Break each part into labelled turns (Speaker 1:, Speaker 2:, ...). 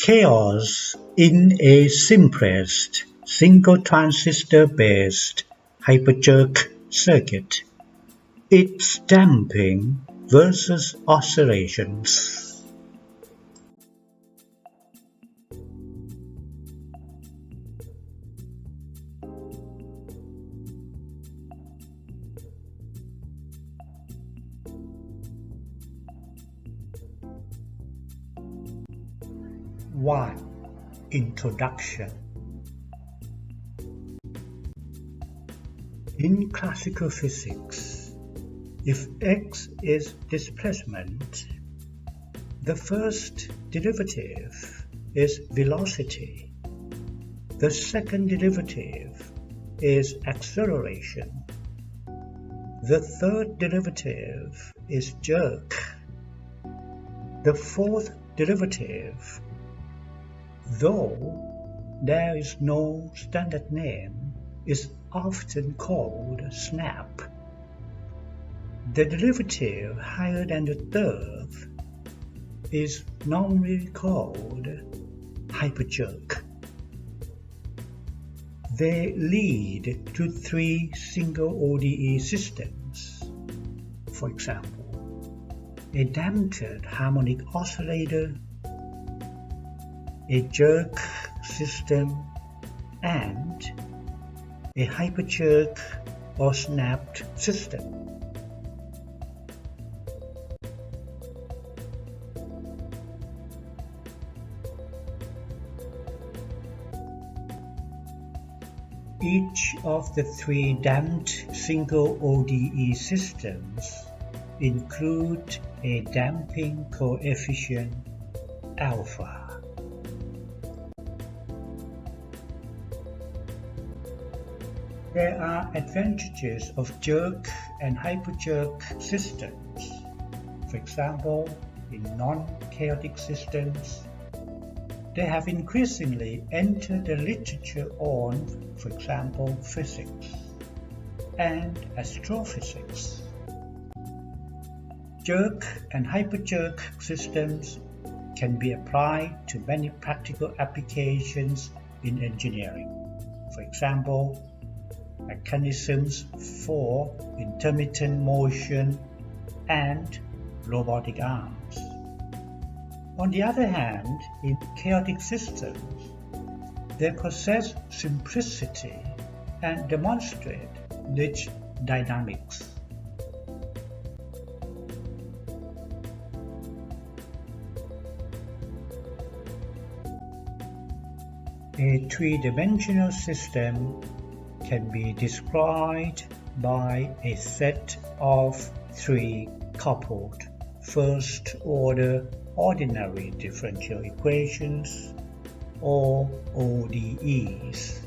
Speaker 1: Chaos in a simplest single-transistor-based hyperjerk circuit. Its damping versus oscillations. Introduction. In classical physics, if x is displacement, the first derivative is velocity, the second derivative is acceleration, the third derivative is jerk, the fourth derivative, though there is no standard name, is often called snap. The derivative higher than the third is normally called hyperjerk. They lead to three single ODE systems. For example, a damped harmonic oscillator, a jerk system, and a hyperjerk or snapped system. Each of the three damped single ODE systems include a damping coefficient alpha. There are advantages of jerk and hyperjerk systems. For example, in non-chaotic systems, they have increasingly entered the literature on, for example, physics and astrophysics. Jerk and hyperjerk systems can be applied to many practical applications in engineering. For example, mechanisms for intermittent motion and robotic arms. On the other hand, in chaotic systems, they possess simplicity and demonstrate rich dynamics. A three-dimensional system can be described by a set of three coupled first-order ordinary differential equations, or ODEs.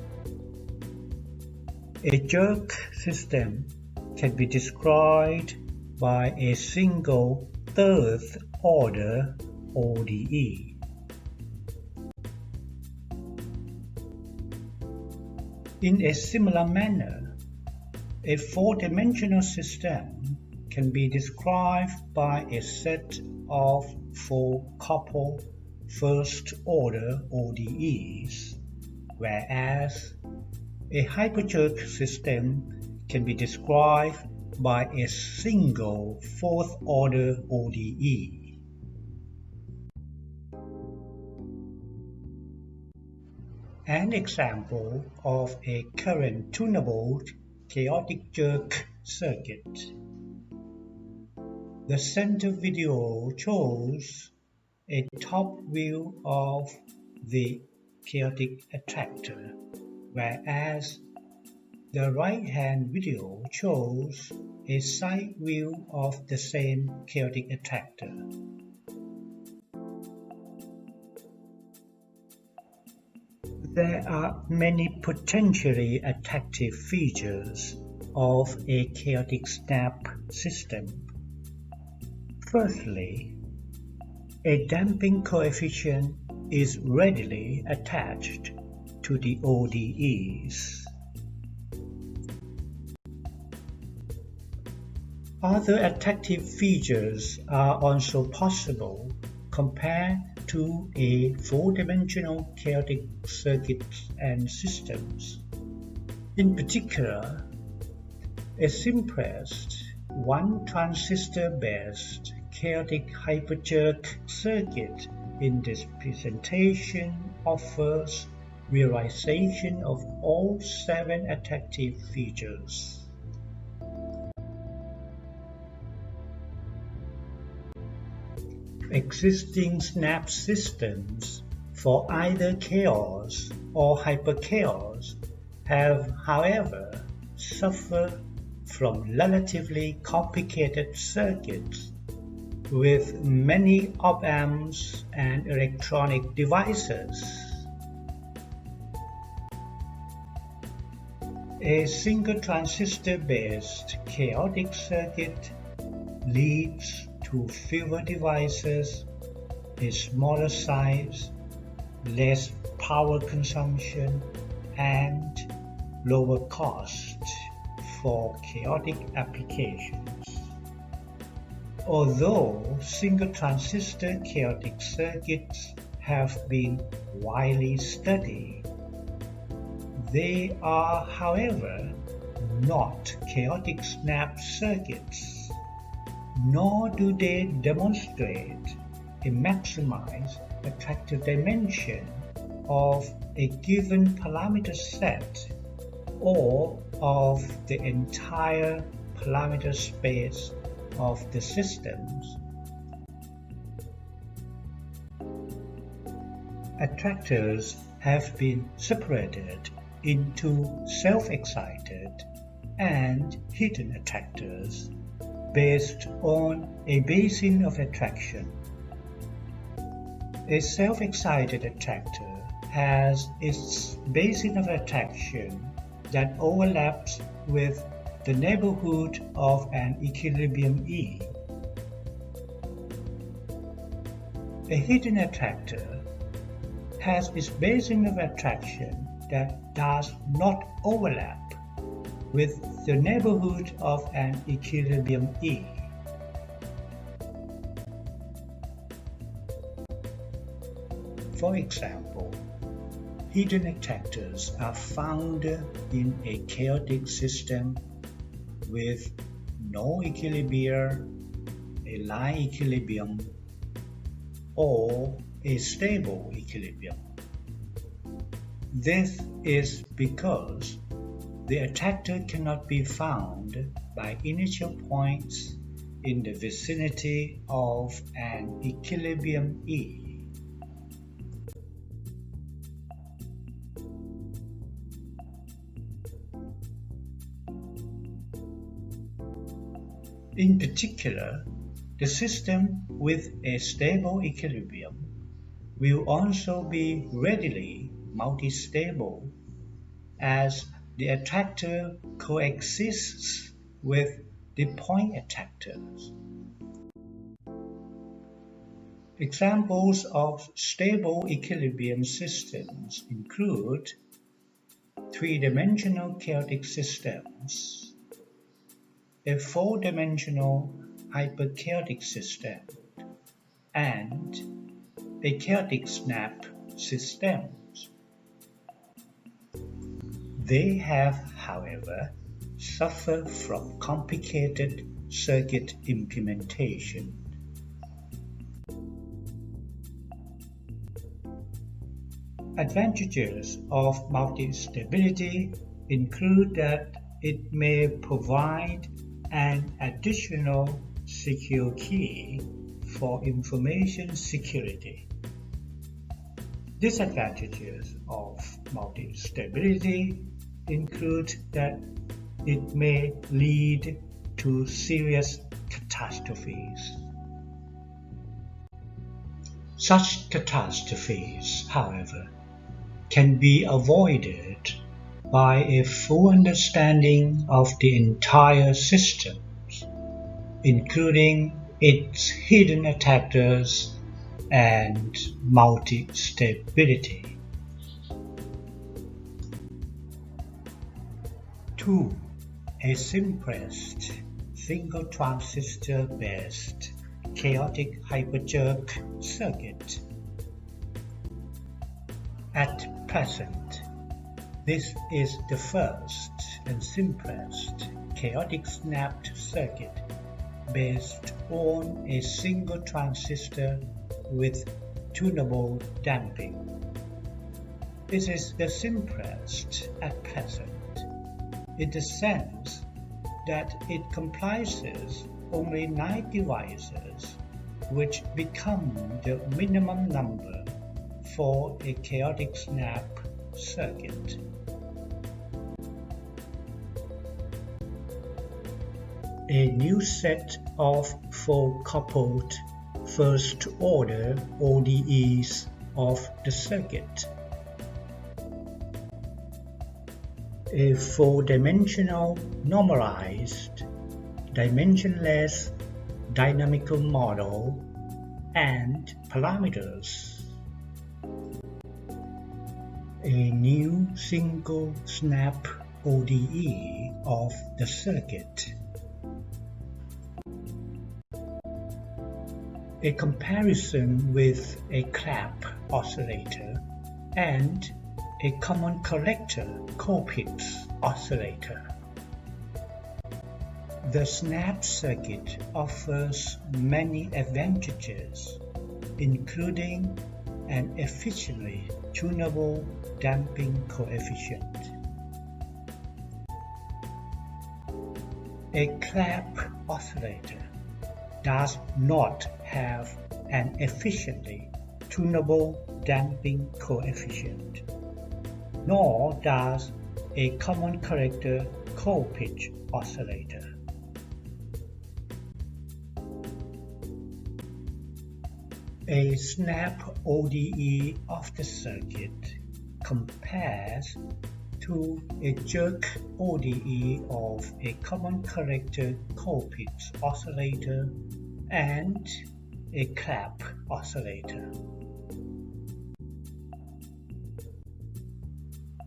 Speaker 1: A jerk system can be described by a single third-order ODE. In a similar manner, a four-dimensional system can be described by a set of four coupled first-order ODEs, whereas a hyperjerk system can be described by a single fourth-order ODE. An example of a current tunable chaotic jerk circuit. The center video shows a top view of the chaotic attractor, whereas the right-hand video shows a side view of the same chaotic attractor. There are many potentially attractive features of a chaotic snap system. Firstly, a damping coefficient is readily attached to the ODEs. Other attractive features are also possible compared to a four-dimensional chaotic circuits and systems. In particular, a simplest one-transistor-based chaotic hyperjerk circuit in this presentation offers realization of all 7 attractive features. Existing snap systems for either chaos or hyperchaos have, however, suffered from relatively complicated circuits with many op-amps and electronic devices. A single-transistor-based chaotic circuit leads to fewer devices, a smaller size, less power consumption, and lower cost for chaotic applications. Although single-transistor chaotic circuits have been widely studied, they are, however, not chaotic snap circuits, nor do they demonstrate a maximized attractor dimension of a given parameter set or of the entire parameter space of the systems. Attractors have been separated into self-excited and hidden attractors based on a basin of attraction. A self-excited attractor has its basin of attraction that overlaps with the neighborhood of an equilibrium E. A hidden attractor has its basin of attraction that does not overlap with the neighborhood of an equilibrium E. For example, hidden attractors are found in a chaotic system with no equilibrium, a line equilibrium, or a stable equilibrium. This is because the attractor cannot be found by initial points in the vicinity of an equilibrium E. In particular, the system with a stable equilibrium will also be readily multistable as the attractor coexists with the point attractors. Examples of stable equilibrium systems include three-dimensional chaotic systems, a four-dimensional hyperchaotic system, and a chaotic snap systems. They have, however, suffered from complicated circuit implementation. Advantages of multistability include that it may provide an additional secure key for information security. Disadvantages of multistability include that it may lead to serious catastrophes. Such catastrophes, however, can be avoided by a full understanding of the entire system, including its hidden attractors and multistability. 2. A simplest single-transistor-based Chaotic Hyperjerk Circuit. At present, this is the first and simplest chaotic snapped circuit based on a single transistor with tunable damping. This is the simplest at present in the sense that it comprises only 9 devices, which become the minimum number for a chaotic snap circuit. A new set of 4 coupled first-order ODEs of the circuit. A 4-dimensional normalized, dimensionless dynamical model and parameters. A new single snap ODE of the circuit. A comparison with a clap oscillator and a common collector Colpitts oscillator. The snap circuit offers many advantages, including an efficiently tunable damping coefficient. A clap oscillator does not have an efficiently tunable damping coefficient, nor does a common collector Colpitts oscillator. A snap ODE of the circuit compares to a jerk ODE of a common collector Colpitts oscillator and a clap oscillator.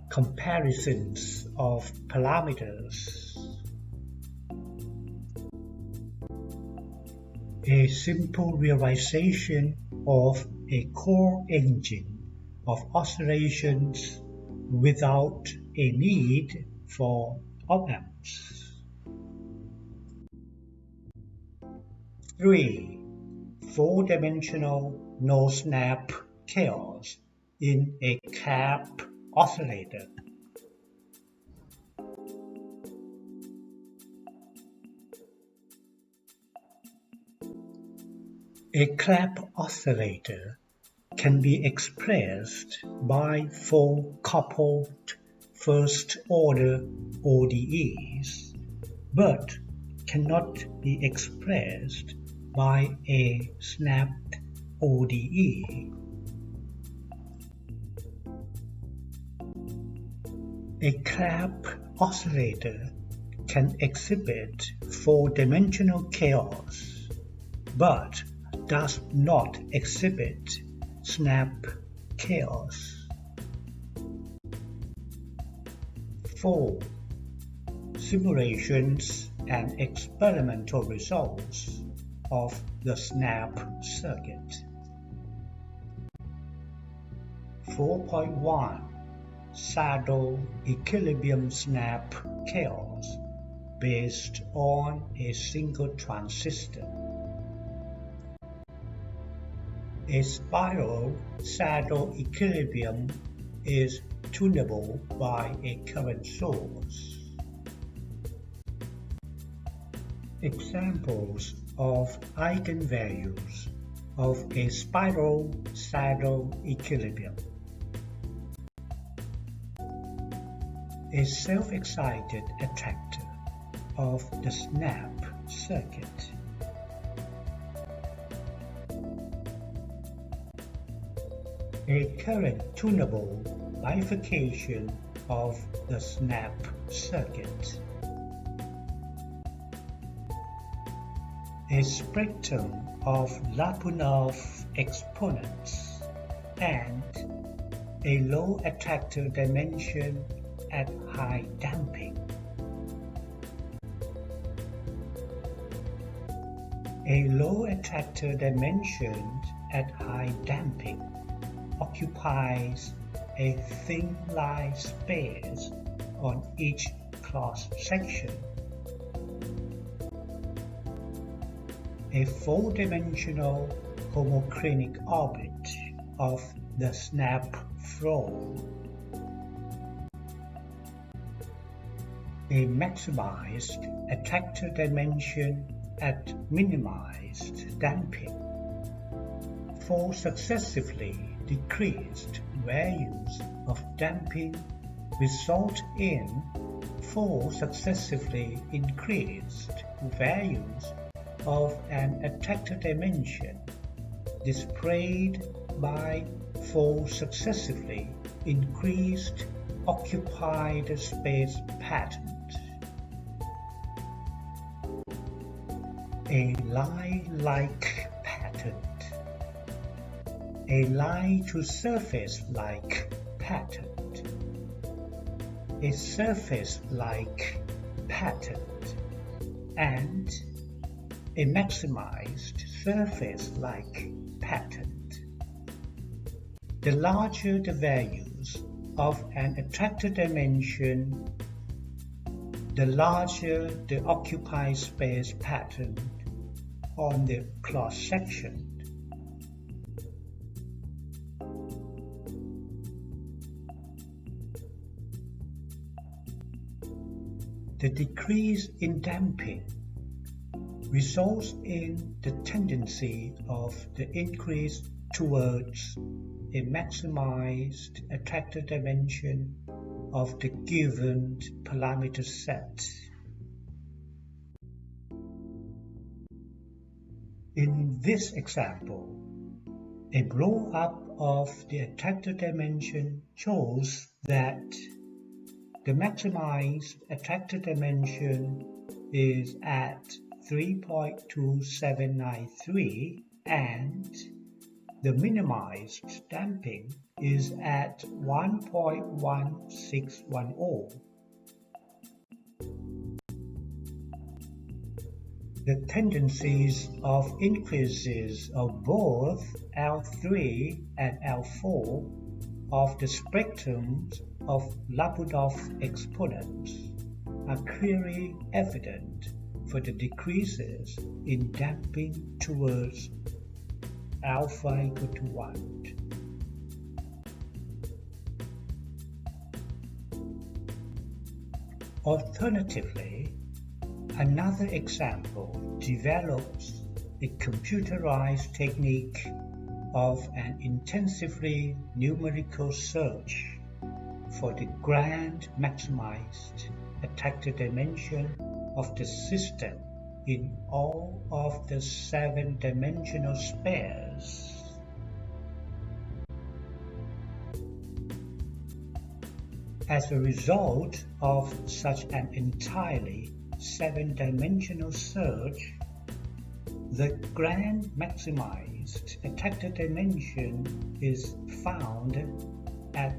Speaker 1: Comparisons of parameters. A simple realization of a core engine of oscillations without a need for op-amps. 3. 4-dimensional no-snap chaos in a clap oscillator. A clap oscillator can be expressed by 4 coupled first-order ODEs, but cannot be expressed by a snapped ODE. A clap oscillator can exhibit 4-dimensional chaos, but does not exhibit snap chaos. 4. Simulations and experimental results of the snap circuit. 4.1 Saddle equilibrium snap chaos based on a single transistor. A spiral saddle equilibrium is tunable by a current source. Examples of eigenvalues of a spiral saddle equilibrium. A self-excited attractor of the snap circuit. A current tunable bifurcation of the snap circuit. A spectrum of Lyapunov exponents and a low attractor dimension at high damping. A low attractor dimension at high damping occupies a thin line space on each cross-section. A four-dimensional homoclinic orbit of the snap flow. A maximized attractor dimension at minimized damping. Four successively decreased values of damping result in four successively increased values of an attractor dimension displayed by four successively increased occupied space patterns. A line-like pattern. A line-to-surface-like pattern. A surface-like pattern. And a maximized surface-like pattern. The larger the values of an attractor dimension, the larger the occupied space pattern on the cross-section. The decrease in damping results in the tendency of the increase towards a maximized attractor dimension of the given parameter set. In this example, a blow-up of the attractor dimension shows that the maximized attractor dimension is at 3.2793 and the minimized damping is at 1.1610. The tendencies of increases of both L3 and L4 of the spectrums of Lyapunov exponents are clearly evident for the decreases in damping towards alpha equal to 1. Alternatively, another example develops a computerized technique of an intensively numerical search for the grand maximized attractor dimension of the system in all of the 7-dimensional spares. As a result of such an entirely 7-dimensional search, the grand maximized attractor dimension is found at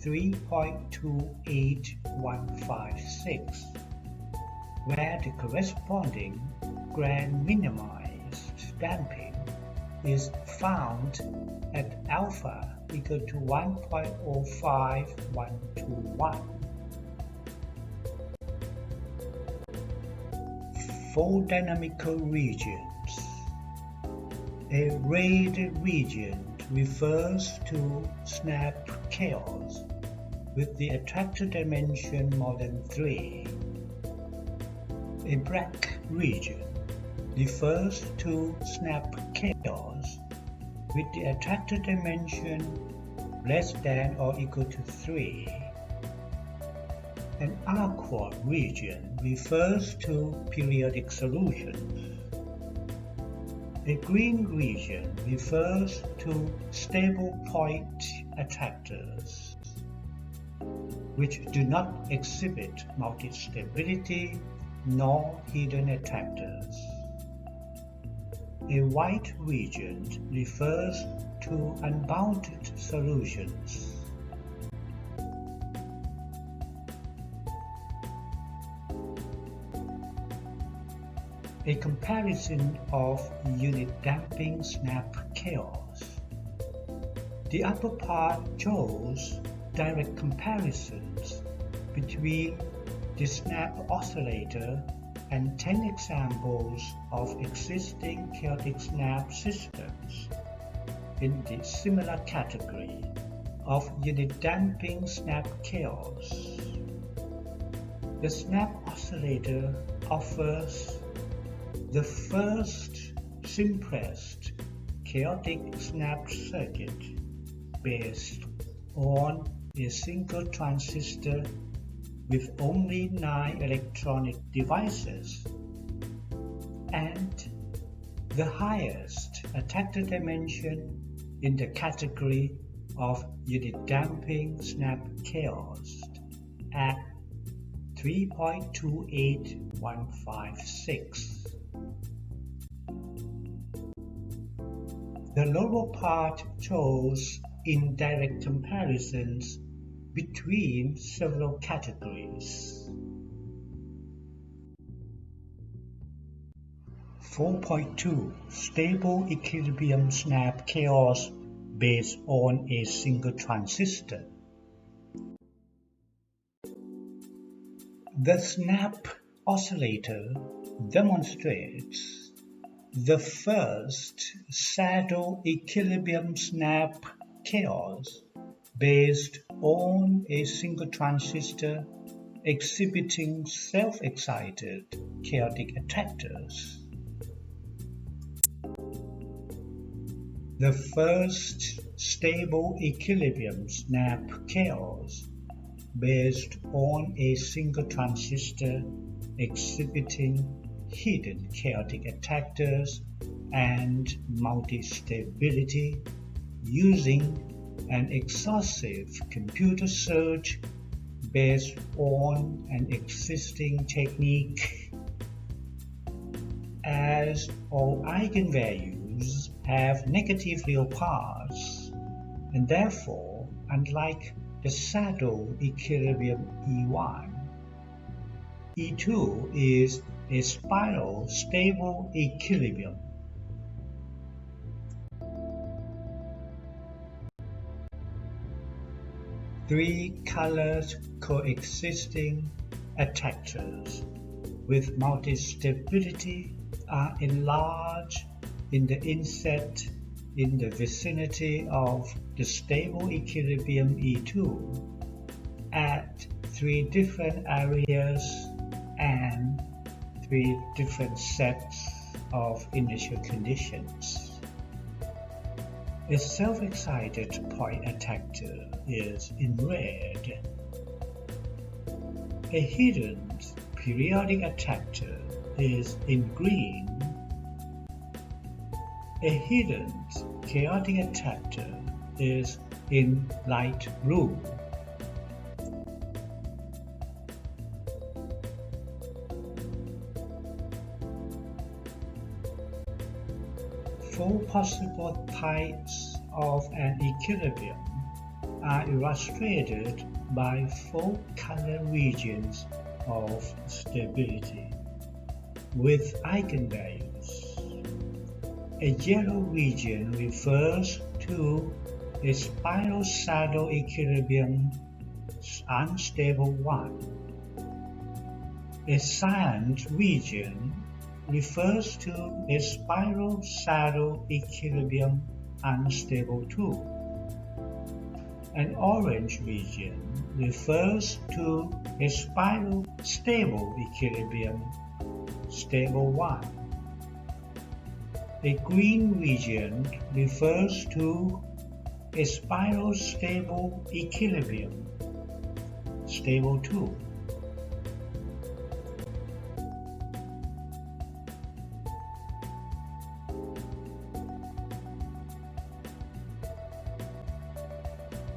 Speaker 1: 3.28156, where the corresponding grand minimized damping is found at alpha equal to 1.05121. Four dynamical regions. A RAID region refers to snap chaos with the attractor dimension more than 3. A black region refers to snap chaos with the attractor dimension less than or equal to 3. An aqua region refers to periodic solutions. A green region refers to stable point attractors, which do not exhibit multistability nor hidden attractors. A white region refers to unbounded solutions. A comparison of unit damping snap chaos. The upper part shows direct comparisons between the snap oscillator and 10 examples of existing chaotic snap systems in the similar category of unit damping snap chaos. The snap oscillator offers the first simplest chaotic snap circuit based on a single transistor with only 9 electronic devices, and the highest attractor dimension in the category of unit damping snap chaos at 3.28156. The lower part shows indirect comparisons between several categories. 4.2 Stable equilibrium snap chaos based on a single transistor. The snap oscillator demonstrates the first saddle equilibrium snap chaos based on a single transistor exhibiting self-excited chaotic attractors. The first stable equilibrium snap chaos based on a single transistor exhibiting hidden chaotic attractors and multistability using an exhaustive computer search based on an existing technique. As all eigenvalues have negative real parts, and therefore, unlike the saddle equilibrium E1, E2 is a spiral stable equilibrium. Three colored coexisting attractors with multistability are enlarged in the inset in the vicinity of the stable equilibrium E2 at 3 different areas and 3 different sets of initial conditions. A self-excited point attractor is in red. A hidden periodic attractor is in green. A hidden chaotic attractor is in light blue. Four possible types of an equilibrium are illustrated by 4 color regions of stability with eigenvalues. A yellow region refers to a spiral saddle equilibrium unstable 1. A cyan region refers to a spiral saddle equilibrium unstable 2. An orange region refers to a spiral stable equilibrium stable 1. A green region refers to a spiral stable equilibrium stable 2.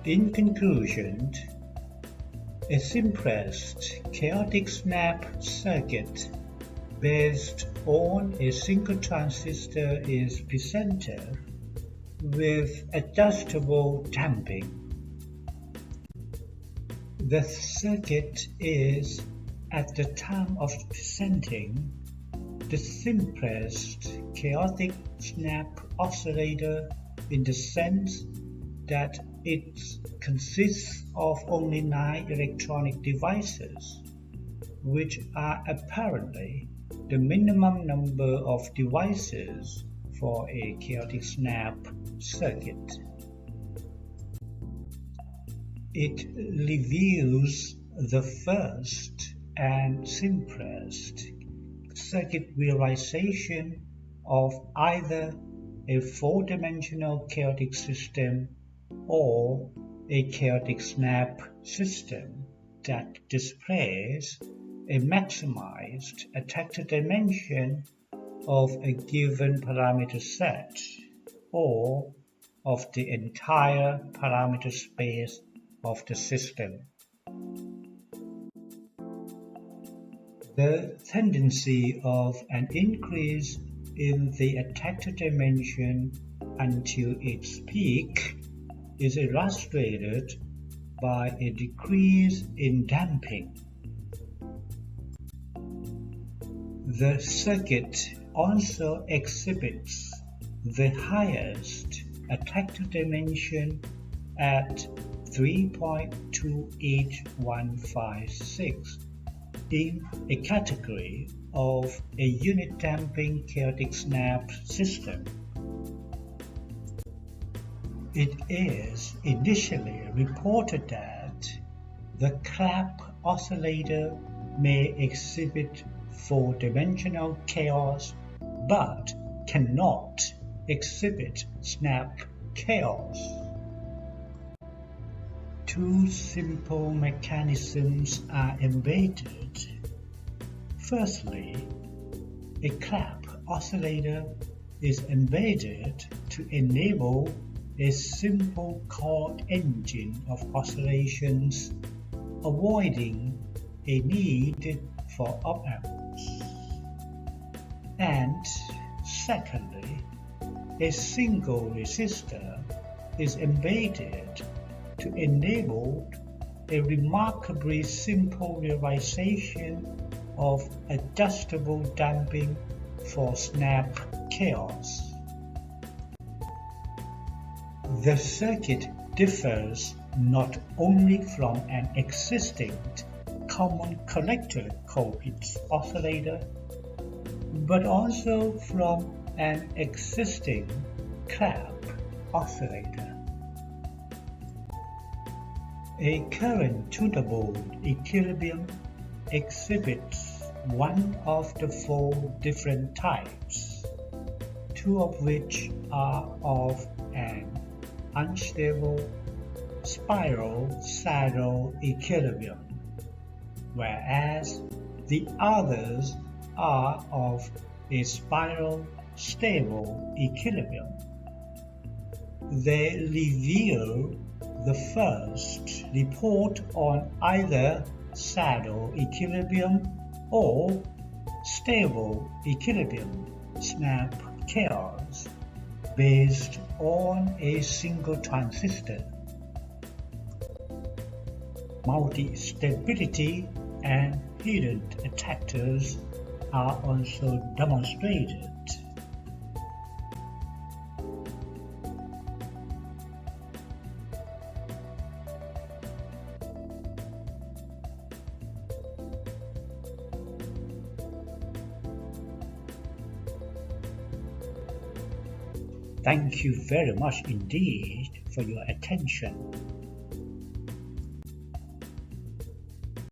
Speaker 1: In conclusion, a simplest chaotic snap circuit based on a single transistor is presented with adjustable damping. The circuit is, at the time of presenting, the simplest chaotic snap oscillator in the sense that it consists of only 9 electronic devices, which are apparently the minimum number of devices for a chaotic snap circuit. It reveals the first and simplest circuit realization of either a 4-dimensional chaotic system or a chaotic snap system that displays a maximized attractor dimension of a given parameter set or of the entire parameter space of the system. The tendency of an increase in the attractor dimension until its peak is illustrated by a decrease in damping. The circuit also exhibits the highest attractor dimension at 3.28156 in a category of a unit damping chaotic snap system. It is initially reported that the clap oscillator may exhibit 4-dimensional chaos but cannot exhibit snap chaos. Two simple mechanisms are embedded. Firstly, a clap oscillator is embedded to enable a simple core engine of oscillations, avoiding a need for op-amps. And secondly, a single resistor is embedded to enable a remarkably simple realization of adjustable damping for snap chaos. The circuit differs not only from an existing common collector Colpitts oscillator, but also from an existing clap oscillator. A current tunable equilibrium exhibits one of the 4 different types, 2 of which are of an unstable spiral-saddle equilibrium, whereas the others are of a spiral-stable equilibrium. They reveal the first report on either saddle equilibrium or stable equilibrium snap chaos based on a single transistor. Multistability and hidden attractors are also demonstrated. Thank you very much indeed for your attention.